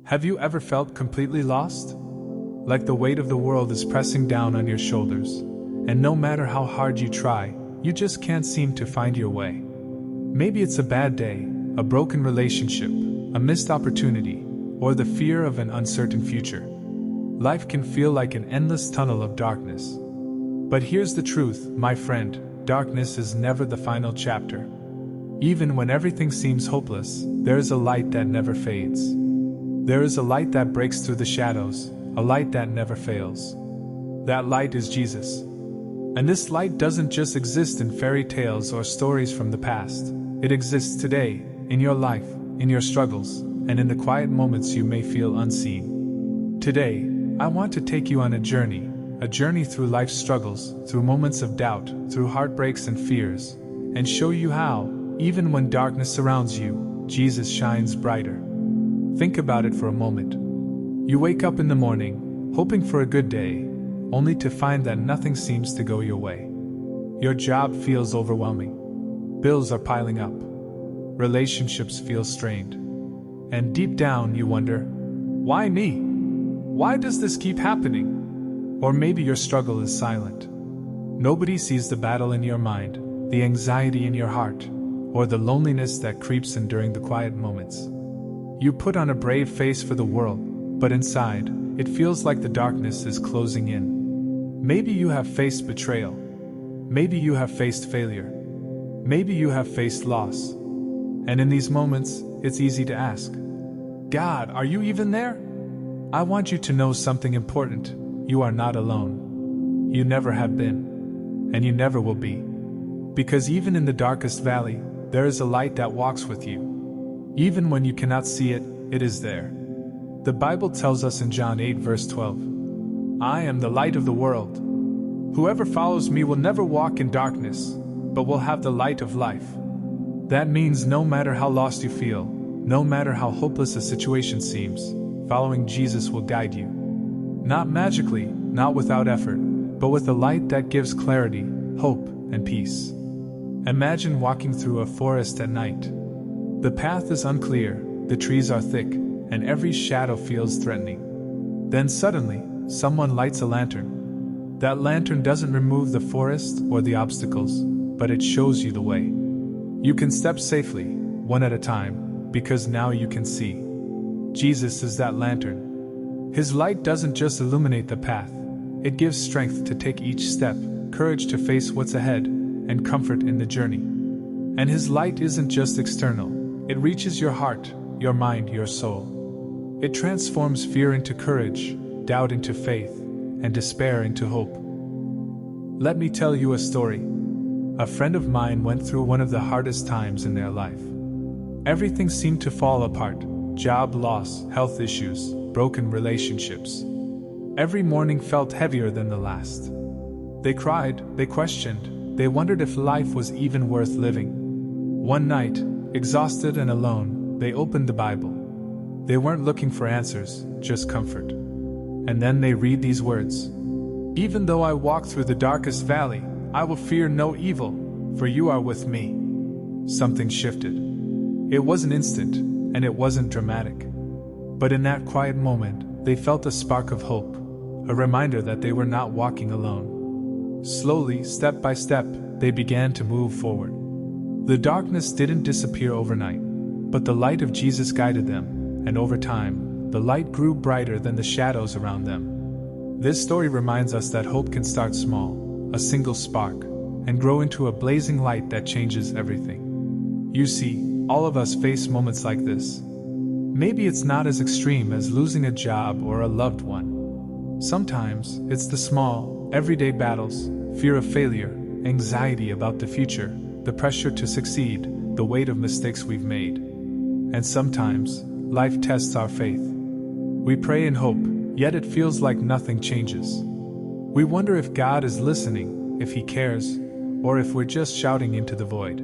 Have you ever felt completely lost? Like the weight of the world is pressing down on your shoulders, and no matter how hard you try, you just can't seem to find your way. Maybe it's a bad day, a broken relationship, a missed opportunity, or the fear of an uncertain future. Life can feel like an endless tunnel of darkness. But here's the truth, my friend, darkness is never the final chapter. Even when everything seems hopeless, there is a light that never fades. There is a light that breaks through the shadows, a light that never fails. That light is Jesus. And this light doesn't just exist in fairy tales or stories from the past. It exists today, in your life, in your struggles, and in the quiet moments you may feel unseen. Today, I want to take you on a journey through life's struggles, through moments of doubt, through heartbreaks and fears, and show you how, even when darkness surrounds you, Jesus shines brighter. Think about it for a moment. You wake up in the morning, hoping for a good day, only to find that nothing seems to go your way. Your job feels overwhelming. Bills are piling up. Relationships feel strained. And deep down you wonder, why me? Why does this keep happening? Or maybe your struggle is silent. Nobody sees the battle in your mind, the anxiety in your heart, or the loneliness that creeps in during the quiet moments. You put on a brave face for the world, but inside, it feels like the darkness is closing in. Maybe you have faced betrayal. Maybe you have faced failure. Maybe you have faced loss. And in these moments, it's easy to ask, God, are you even there? I want you to know something important. You are not alone. You never have been. And you never will be. Because even in the darkest valley, there is a light that walks with you. Even when you cannot see it, it is there. The Bible tells us in John 8 verse 12, I am the light of the world. Whoever follows me will never walk in darkness, but will have the light of life. That means no matter how lost you feel, no matter how hopeless a situation seems, following Jesus will guide you. Not magically, not without effort, but with a light that gives clarity, hope, and peace. Imagine walking through a forest at night. The path is unclear, the trees are thick, and every shadow feels threatening. Then suddenly, someone lights a lantern. That lantern doesn't remove the forest or the obstacles, but it shows you the way. You can step safely, one at a time, because now you can see. Jesus is that lantern. His light doesn't just illuminate the path, it gives strength to take each step, courage to face what's ahead, and comfort in the journey. And his light isn't just external. It reaches your heart, your mind, your soul. It transforms fear into courage, doubt into faith, and despair into hope. Let me tell you a story. A friend of mine went through one of the hardest times in their life. Everything seemed to fall apart: job loss, health issues, broken relationships. Every morning felt heavier than the last. They cried, they questioned, they wondered if life was even worth living. One night, exhausted and alone, they opened the Bible. They weren't looking for answers, just comfort. And then they read these words. Even though I walk through the darkest valley, I will fear no evil, for you are with me. Something shifted. It wasn't instant, and it wasn't dramatic. But in that quiet moment, they felt a spark of hope, a reminder that they were not walking alone. Slowly, step by step, they began to move forward. The darkness didn't disappear overnight, but the light of Jesus guided them, and over time, the light grew brighter than the shadows around them. This story reminds us that hope can start small, a single spark, and grow into a blazing light that changes everything. You see, all of us face moments like this. Maybe it's not as extreme as losing a job or a loved one. Sometimes, it's the small, everyday battles, fear of failure, anxiety about the future, the pressure to succeed, the weight of mistakes we've made. And sometimes, life tests our faith. We pray and hope, yet it feels like nothing changes. We wonder if God is listening, if He cares, or if we're just shouting into the void.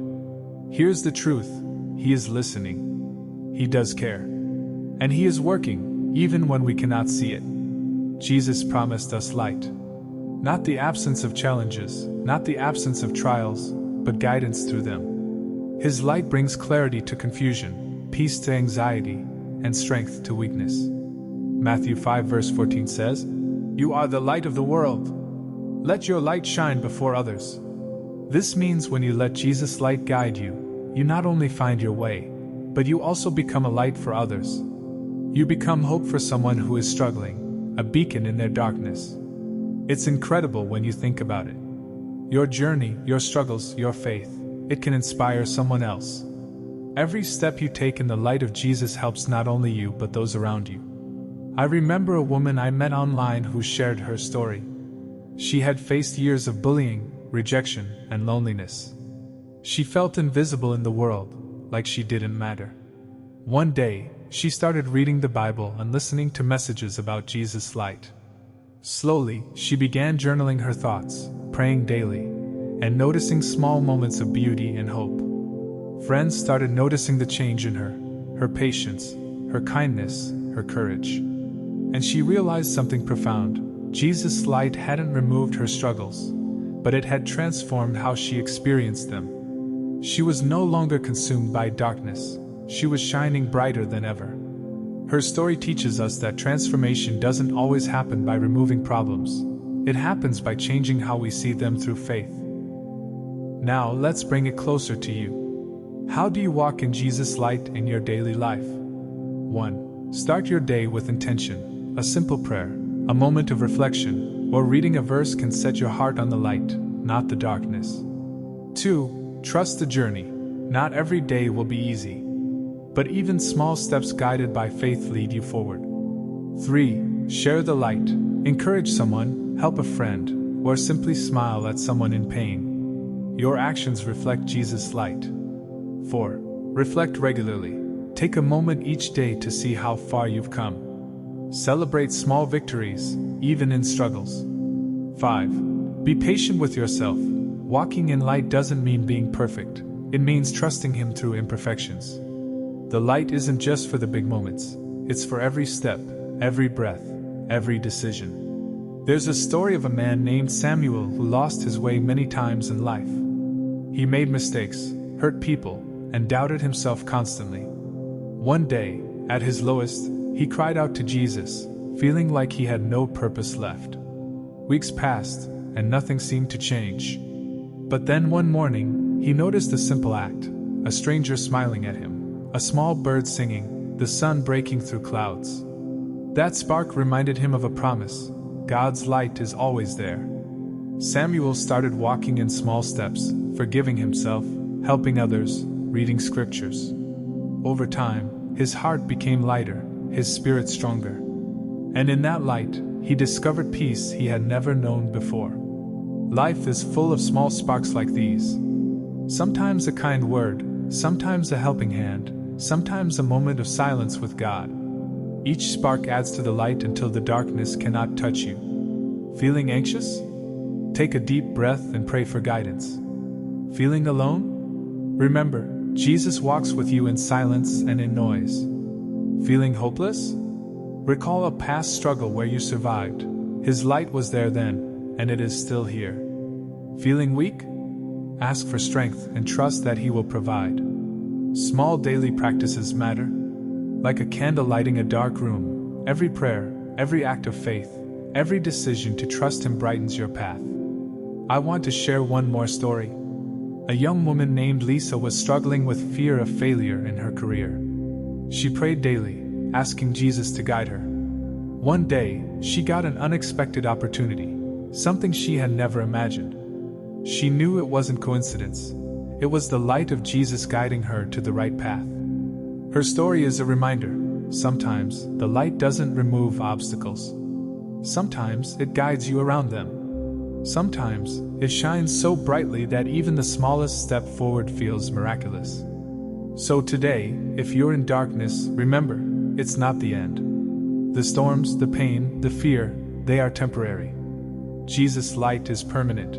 Here's the truth: He is listening. He does care. And He is working, even when we cannot see it. Jesus promised us light. Not the absence of challenges, not the absence of trials, but guidance through them. His light brings clarity to confusion, peace to anxiety, and strength to weakness. Matthew 5 verse 14 says, "You are the light of the world. Let your light shine before others." This means when you let Jesus' light guide you, you not only find your way, but you also become a light for others. You become hope for someone who is struggling, a beacon in their darkness. It's incredible when you think about it. Your journey, your struggles, your faith, it can inspire someone else. Every step you take in the light of Jesus helps not only you but those around you. I remember a woman I met online who shared her story. She had faced years of bullying, rejection, and loneliness. She felt invisible in the world, like she didn't matter. One day, she started reading the Bible and listening to messages about Jesus' light. Slowly, she began journaling her thoughts, praying daily, and noticing small moments of beauty and hope. Friends started noticing the change in her patience, her kindness, her courage. And she realized something profound. Jesus' light hadn't removed her struggles, but it had transformed how she experienced them. She was no longer consumed by darkness. She was shining brighter than ever. Her story teaches us that transformation doesn't always happen by removing problems. It happens by changing how we see them through faith. Now let's bring it closer to you. How do you walk in Jesus' light in your daily life? 1. Start your day with intention. A simple prayer, a moment of reflection, or reading a verse can set your heart on the light, not the darkness. 2. Trust the journey. Not every day will be easy, but even small steps guided by faith lead you forward. 3. Share the light. Encourage someone, help a friend, or simply smile at someone in pain. Your actions reflect Jesus' light. 4. Reflect regularly. Take a moment each day to see how far you've come. Celebrate small victories, even in struggles. 5. Be patient with yourself. Walking in light doesn't mean being perfect. It means trusting Him through imperfections. The light isn't just for the big moments. It's for every step, every breath, every decision. There's a story of a man named Samuel who lost his way many times in life. He made mistakes, hurt people, and doubted himself constantly. One day, at his lowest, he cried out to Jesus, feeling like he had no purpose left. Weeks passed, and nothing seemed to change. But then one morning, he noticed a simple act, a stranger smiling at him, a small bird singing, the sun breaking through clouds. That spark reminded him of a promise: God's light is always there. Samuel started walking in small steps, forgiving himself, helping others, reading scriptures. Over time, his heart became lighter, his spirit stronger. And in that light, he discovered peace he had never known before. Life is full of small sparks like these. Sometimes a kind word, sometimes a helping hand, sometimes a moment of silence with God. Each spark adds to the light until the darkness cannot touch you. Feeling anxious? Take a deep breath and pray for guidance. Feeling alone? Remember, Jesus walks with you in silence and in noise. Feeling hopeless? Recall a past struggle where you survived. His light was there then, and it is still here. Feeling weak? Ask for strength and trust that He will provide. Small daily practices matter. Like a candle lighting a dark room, every prayer, every act of faith, every decision to trust Him brightens your path. I want to share one more story. A young woman named Lisa was struggling with fear of failure in her career. She prayed daily, asking Jesus to guide her. One day, she got an unexpected opportunity, something she had never imagined. She knew it wasn't coincidence. It was the light of Jesus guiding her to the right path. Her story is a reminder. Sometimes, the light doesn't remove obstacles. Sometimes, it guides you around them. Sometimes, it shines so brightly that even the smallest step forward feels miraculous. So today, if you're in darkness, remember, it's not the end. The storms, the pain, the fear, they are temporary. Jesus' light is permanent.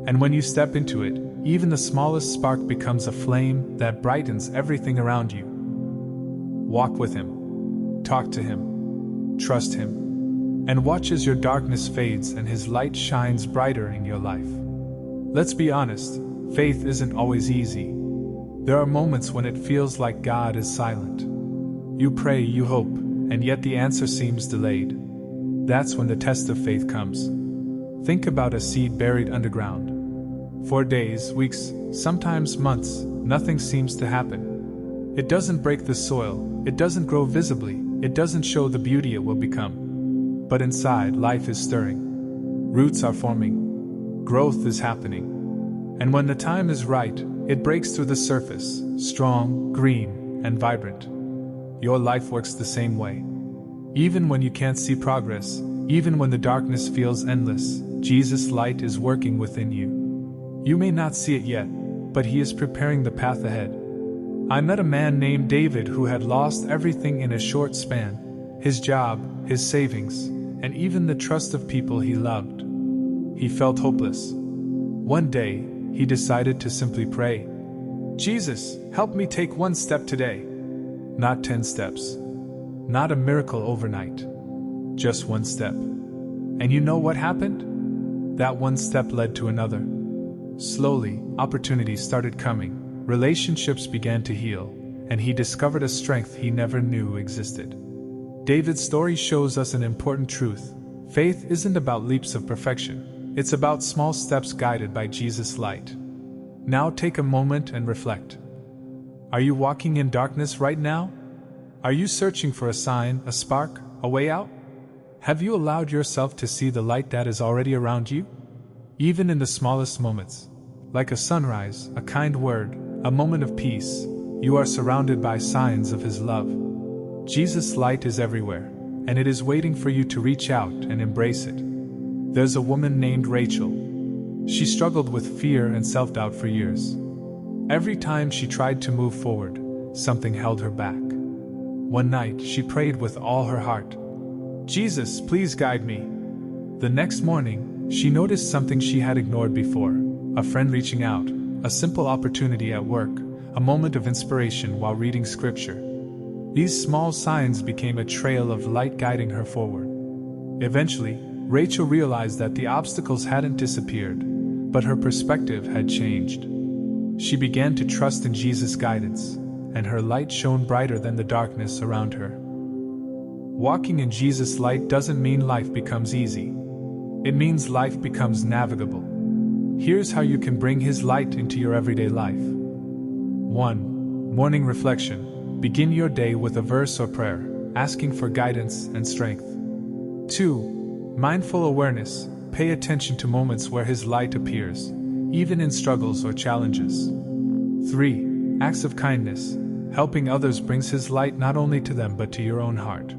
And when you step into it, even the smallest spark becomes a flame that brightens everything around you. Walk with Him. Talk to Him. Trust Him. And watch as your darkness fades and His light shines brighter in your life. Let's be honest, faith isn't always easy. There are moments when it feels like God is silent. You pray, you hope, and yet the answer seems delayed. That's when the test of faith comes. Think about a seed buried underground. For days, weeks, sometimes months, nothing seems to happen. It doesn't break the soil, it doesn't grow visibly, it doesn't show the beauty it will become. But inside, life is stirring. Roots are forming. Growth is happening. And when the time is right, it breaks through the surface, strong, green, and vibrant. Your life works the same way. Even when you can't see progress, even when the darkness feels endless, Jesus' light is working within you. You may not see it yet, but He is preparing the path ahead. I met a man named David who had lost everything in a short span: his job, his savings, and even the trust of people he loved. He felt hopeless. One day, he decided to simply pray. Jesus, help me take one step today. Not 10 steps. Not a miracle overnight. Just one step. And you know what happened? That one step led to another. Slowly, opportunities started coming, relationships began to heal, and he discovered a strength he never knew existed. David's story shows us an important truth. Faith isn't about leaps of perfection. It's about small steps guided by Jesus' light. Now take a moment and reflect. Are you walking in darkness right now? Are you searching for a sign, a spark, a way out? Have you allowed yourself to see the light that is already around you? Even in the smallest moments, like a sunrise, a kind word, a moment of peace, you are surrounded by signs of His love. Jesus' light is everywhere, and it is waiting for you to reach out and embrace it. There's a woman named Rachel. She struggled with fear and self-doubt for years. Every time she tried to move forward, something held her back. One night, she prayed with all her heart. Jesus, please guide me. The next morning, she noticed something she had ignored before: a friend reaching out, a simple opportunity at work, a moment of inspiration while reading scripture. These small signs became a trail of light guiding her forward. Eventually, Rachel realized that the obstacles hadn't disappeared, but her perspective had changed. She began to trust in Jesus' guidance, and her light shone brighter than the darkness around her. Walking in Jesus' light doesn't mean life becomes easy. It means life becomes navigable. Here's how you can bring His light into your everyday life. 1. Morning reflection. Begin your day with a verse or prayer, asking for guidance and strength. 2. Mindful awareness. Pay attention to moments where His light appears, even in struggles or challenges. 3. Acts of kindness. Helping others brings His light not only to them but to your own heart.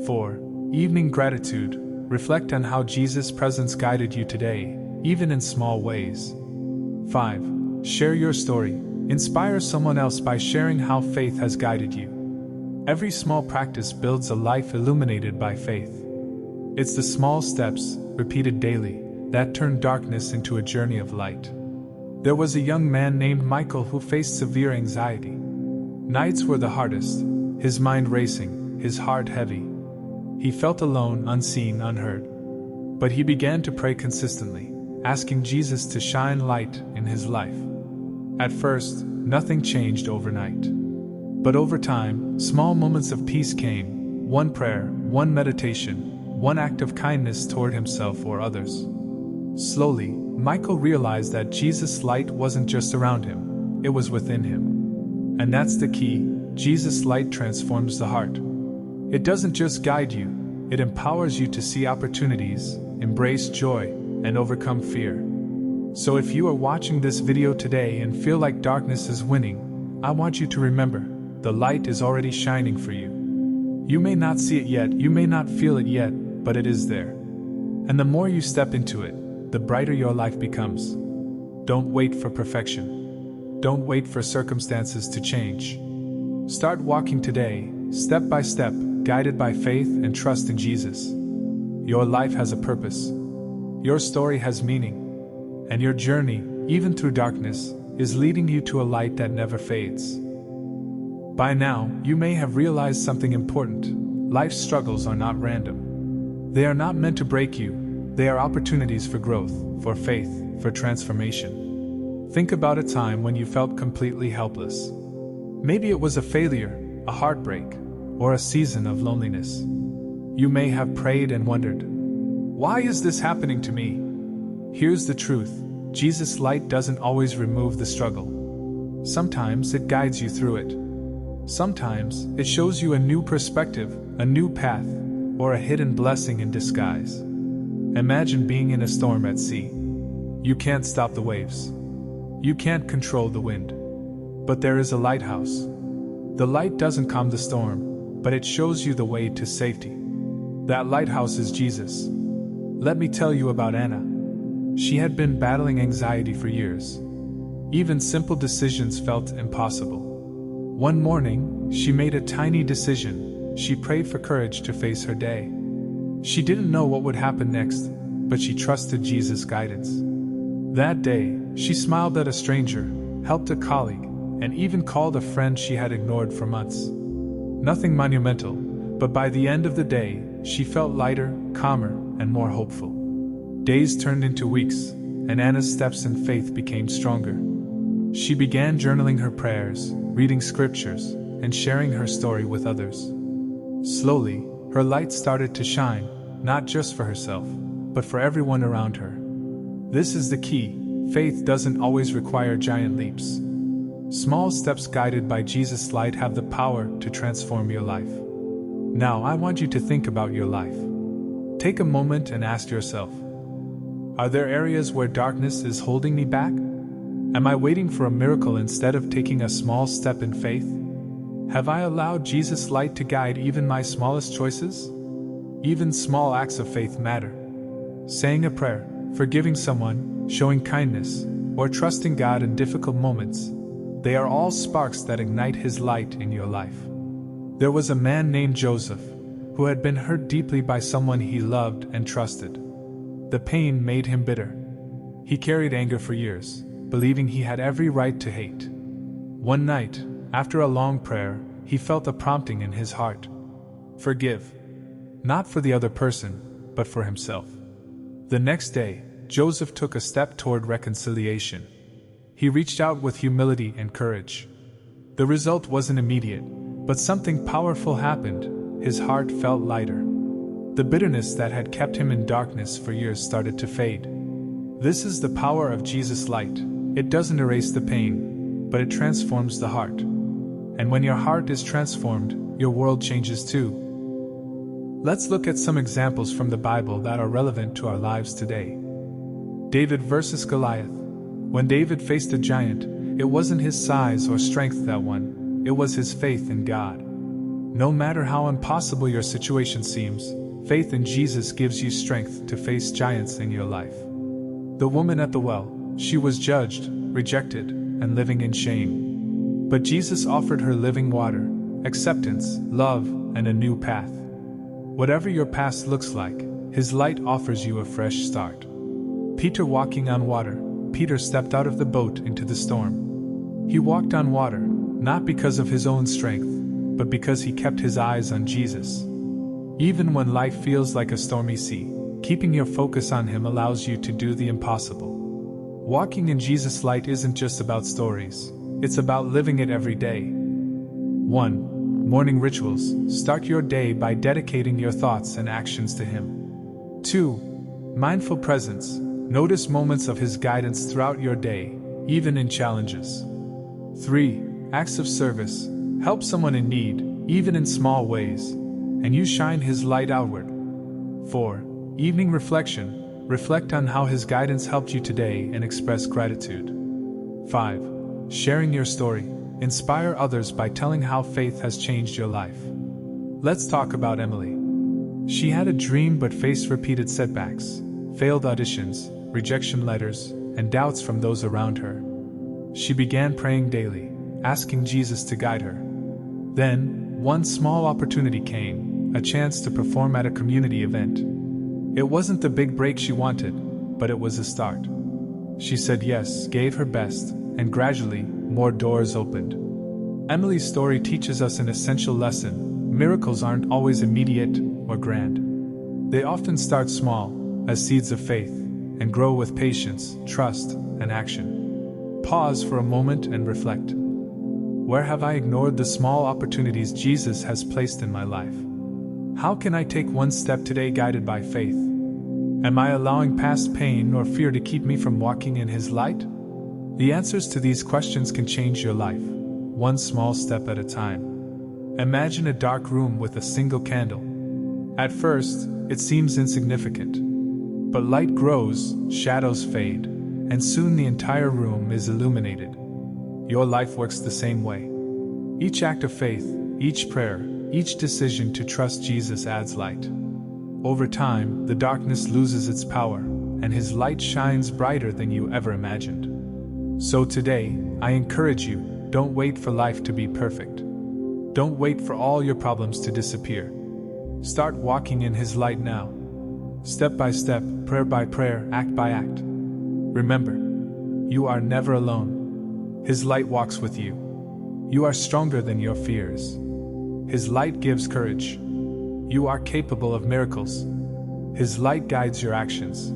4. Evening gratitude. Reflect on how Jesus' presence guided you today, even in small ways. 5. Share your story. Inspire someone else by sharing how faith has guided you. Every small practice builds a life illuminated by faith. It's the small steps, repeated daily, that turn darkness into a journey of light. There was a young man named Michael who faced severe anxiety. Nights were the hardest, his mind racing, his heart heavy. He felt alone, unseen, unheard. But he began to pray consistently, asking Jesus to shine light in his life. At first, nothing changed overnight. But over time, small moments of peace came: one prayer, one meditation, one act of kindness toward himself or others. Slowly, Michael realized that Jesus' light wasn't just around him, it was within him. And that's the key: Jesus' light transforms the heart. It doesn't just guide you, it empowers you to see opportunities, embrace joy, and overcome fear. So if you are watching this video today and feel like darkness is winning, I want you to remember, the light is already shining for you. You may not see it yet, you may not feel it yet, but it is there. And the more you step into it, the brighter your life becomes. Don't wait for perfection. Don't wait for circumstances to change. Start walking today, step by step, guided by faith and trust in Jesus. Your life has a purpose. Your story has meaning. And your journey, even through darkness, is leading you to a light that never fades. By now, you may have realized something important. Life's struggles are not random. They are not meant to break you. They are opportunities for growth, for faith, for transformation. Think about a time when you felt completely helpless. Maybe it was a failure, a heartbreak, or a season of loneliness. You may have prayed and wondered, why is this happening to me? Here's the truth: Jesus' light doesn't always remove the struggle. Sometimes it guides you through it. Sometimes it shows you a new perspective, a new path, or a hidden blessing in disguise. Imagine being in a storm at sea. You can't stop the waves. You can't control the wind. But there is a lighthouse. The light doesn't calm the storm, but it shows you the way to safety. That lighthouse is Jesus. Let me tell you about Anna. She had been battling anxiety for years. Even simple decisions felt impossible. One morning, she made a tiny decision. She prayed for courage to face her day. She didn't know what would happen next, but she trusted Jesus' guidance. That day, she smiled at a stranger, helped a colleague, and even called a friend she had ignored for months. Nothing monumental, but by the end of the day, she felt lighter, calmer, and more hopeful. Days turned into weeks, and Anna's steps in faith became stronger. She began journaling her prayers, reading scriptures, and sharing her story with others. Slowly, her light started to shine, not just for herself, but for everyone around her. This is the key: faith doesn't always require giant leaps. Small steps guided by Jesus' light have the power to transform your life. Now I want you to think about your life. Take a moment and ask yourself, are there areas where darkness is holding me back? Am I waiting for a miracle instead of taking a small step in faith? Have I allowed Jesus' light to guide even my smallest choices? Even small acts of faith matter. Saying a prayer, forgiving someone, showing kindness, or trusting God in difficult moments, they are all sparks that ignite His light in your life. There was a man named Joseph, who had been hurt deeply by someone he loved and trusted. The pain made him bitter. He carried anger for years, believing he had every right to hate. One night, after a long prayer, he felt a prompting in his heart. Forgive. Not for the other person, but for himself. The next day, Joseph took a step toward reconciliation. He reached out with humility and courage. The result wasn't immediate, but something powerful happened. His heart felt lighter. The bitterness that had kept him in darkness for years started to fade. This is the power of Jesus' light. It doesn't erase the pain, but it transforms the heart. And when your heart is transformed, your world changes too. Let's look at some examples from the Bible that are relevant to our lives today. David versus Goliath. When David faced a giant, it wasn't his size or strength that won, it was his faith in God. No matter how impossible your situation seems, faith in Jesus gives you strength to face giants in your life. The woman at the well, she was judged, rejected, and living in shame. But Jesus offered her living water, acceptance, love, and a new path. Whatever your past looks like, His light offers you a fresh start. Peter walking on water. Peter stepped out of the boat into the storm. He walked on water, not because of his own strength, but because he kept his eyes on Jesus. Even when life feels like a stormy sea, keeping your focus on Him allows you to do the impossible. Walking in Jesus' light isn't just about stories, it's about living it every day. 1. Morning rituals. Start your day by dedicating your thoughts and actions to Him. 2. Mindful presence. Notice moments of His guidance throughout your day, even in challenges. 3. Acts of service. Help someone in need, even in small ways, and you shine His light outward. 4. Evening reflection. Reflect on how His guidance helped you today and express gratitude. 5. Sharing your story. Inspire others by telling how faith has changed your life. Let's talk about Emily. She had a dream but faced repeated setbacks, failed auditions, rejection letters, and doubts from those around her. She began praying daily, asking Jesus to guide her. Then, one small opportunity came, a chance to perform at a community event. It wasn't the big break she wanted, but it was a start. She said yes, gave her best, and gradually, more doors opened. Emily's story teaches us an essential lesson: miracles aren't always immediate or grand. They often start small, as seeds of faith, and grow with patience, trust, and action. Pause for a moment and reflect. Where have I ignored the small opportunities Jesus has placed in my life? How can I take one step today guided by faith? Am I allowing past pain or fear to keep me from walking in His light? The answers to these questions can change your life, one small step at a time. Imagine a dark room with a single candle. At first, it seems insignificant. But light grows, shadows fade, and soon the entire room is illuminated. Your life works the same way. Each act of faith, each prayer, each decision to trust Jesus adds light. Over time, the darkness loses its power, and His light shines brighter than you ever imagined. So today, I encourage you, don't wait for life to be perfect. Don't wait for all your problems to disappear. Start walking in His light now. Step by step, prayer by prayer, act by act. Remember, you are never alone. His light walks with you. You are stronger than your fears. His light gives courage. You are capable of miracles. His light guides your actions.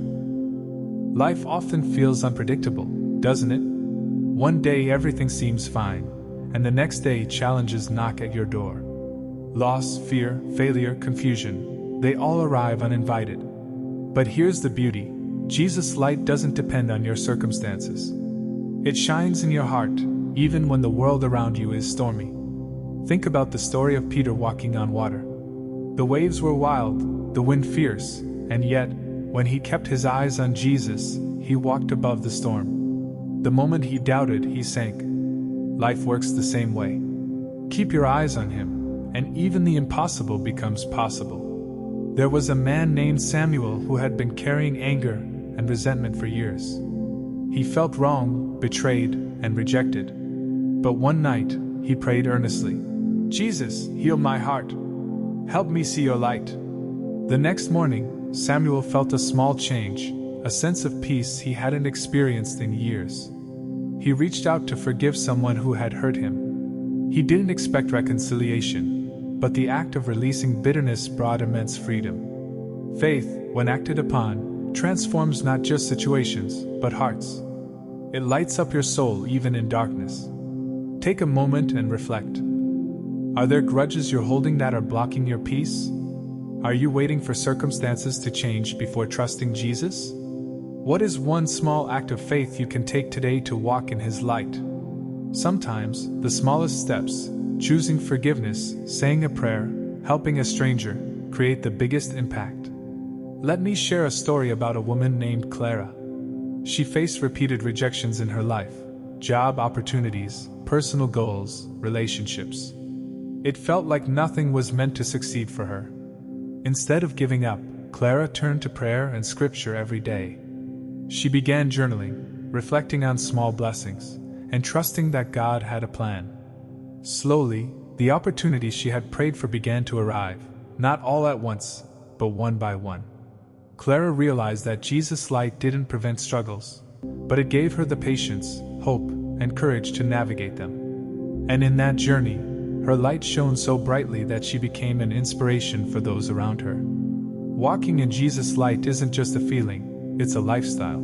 Life often feels unpredictable, doesn't it? One day everything seems fine, and the next day challenges knock at your door. Loss, fear, failure, confusion, they all arrive uninvited. But here's the beauty: Jesus' light doesn't depend on your circumstances. It shines in your heart, even when the world around you is stormy. Think about the story of Peter walking on water. The waves were wild, the wind fierce, and yet, when he kept his eyes on Jesus, he walked above the storm. The moment he doubted, he sank. Life works the same way. Keep your eyes on Him, and even the impossible becomes possible. There was a man named Samuel who had been carrying anger and resentment for years. He felt wrong, betrayed, and rejected. But one night, he prayed earnestly, "Jesus, heal my heart. Help me see your light." The next morning, Samuel felt a small change, a sense of peace he hadn't experienced in years. He reached out to forgive someone who had hurt him. He didn't expect reconciliation, but the act of releasing bitterness brought immense freedom. Faith, when acted upon, transforms not just situations, but hearts. It lights up your soul even in darkness. Take a moment and reflect. Are there grudges you're holding that are blocking your peace? Are you waiting for circumstances to change before trusting Jesus? What is one small act of faith you can take today to walk in His light? Sometimes, the smallest steps, choosing forgiveness, saying a prayer, helping a stranger, create the biggest impact. Let me share a story about a woman named Clara. She faced repeated rejections in her life: job opportunities, personal goals, relationships. It felt like nothing was meant to succeed for her. Instead of giving up, Clara turned to prayer and scripture every day. She began journaling, reflecting on small blessings, and trusting that God had a plan. Slowly, the opportunities she had prayed for began to arrive, not all at once, but one by one. Clara realized that Jesus' light didn't prevent struggles, but it gave her the patience, hope, and courage to navigate them. And in that journey, her light shone so brightly that she became an inspiration for those around her. Walking in Jesus' light isn't just a feeling, it's a lifestyle.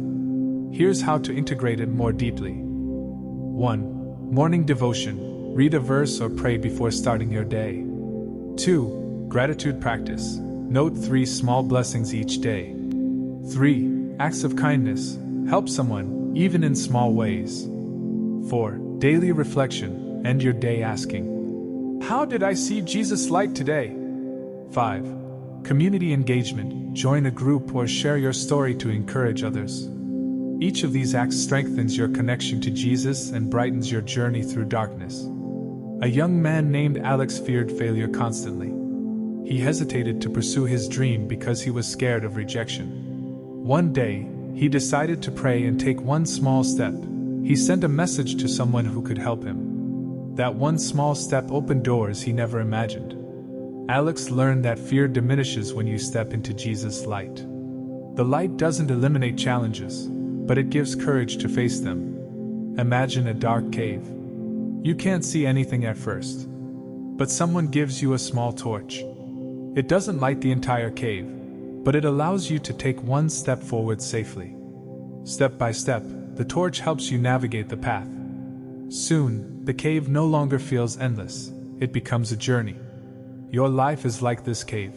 Here's how to integrate it more deeply. 1. Morning devotion. Read a verse or pray before starting your day. 2. Gratitude practice. Note 3 small blessings each day. 3. Acts of kindness. Help someone, even in small ways. 4. Daily reflection. End your day asking, "How did I see Jesus' light today?" 5. Community engagement. Join a group or share your story to encourage others. Each of these acts strengthens your connection to Jesus and brightens your journey through darkness. A young man named Alex feared failure constantly. He hesitated to pursue his dream because he was scared of rejection. One day, he decided to pray and take one small step. He sent a message to someone who could help him. That one small step opened doors he never imagined. Alex learned that fear diminishes when you step into Jesus' light. The light doesn't eliminate challenges, but it gives courage to face them. Imagine a dark cave. You can't see anything at first, but someone gives you a small torch. It doesn't light the entire cave, but it allows you to take one step forward safely. Step by step, the torch helps you navigate the path. Soon, the cave no longer feels endless, it becomes a journey. Your life is like this cave.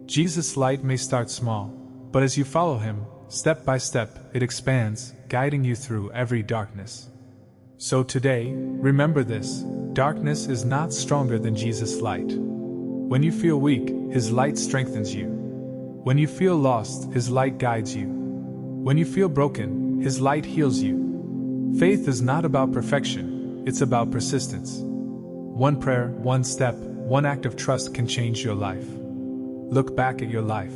Jesus' light may start small, but as you follow him, step by step, it expands, guiding you through every darkness. So today, remember this: darkness is not stronger than Jesus' light. When you feel weak, his light strengthens you. When you feel lost, his light guides you. When you feel broken, his light heals you. Faith is not about perfection, it's about persistence. One prayer, one step, one act of trust can change your life. Look back at your life.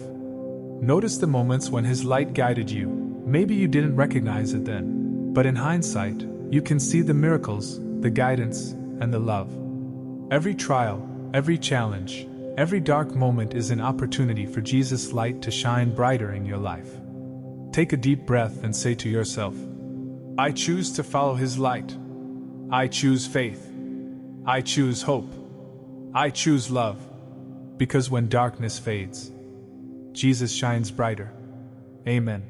Notice the moments when his light guided you. Maybe you didn't recognize it then, but in hindsight, you can see the miracles, the guidance, and the love. Every trial, every challenge, every dark moment is an opportunity for Jesus' light to shine brighter in your life. Take a deep breath and say to yourself, I choose to follow his light. I choose faith. I choose hope. I choose love. Because when darkness fades, Jesus shines brighter. Amen.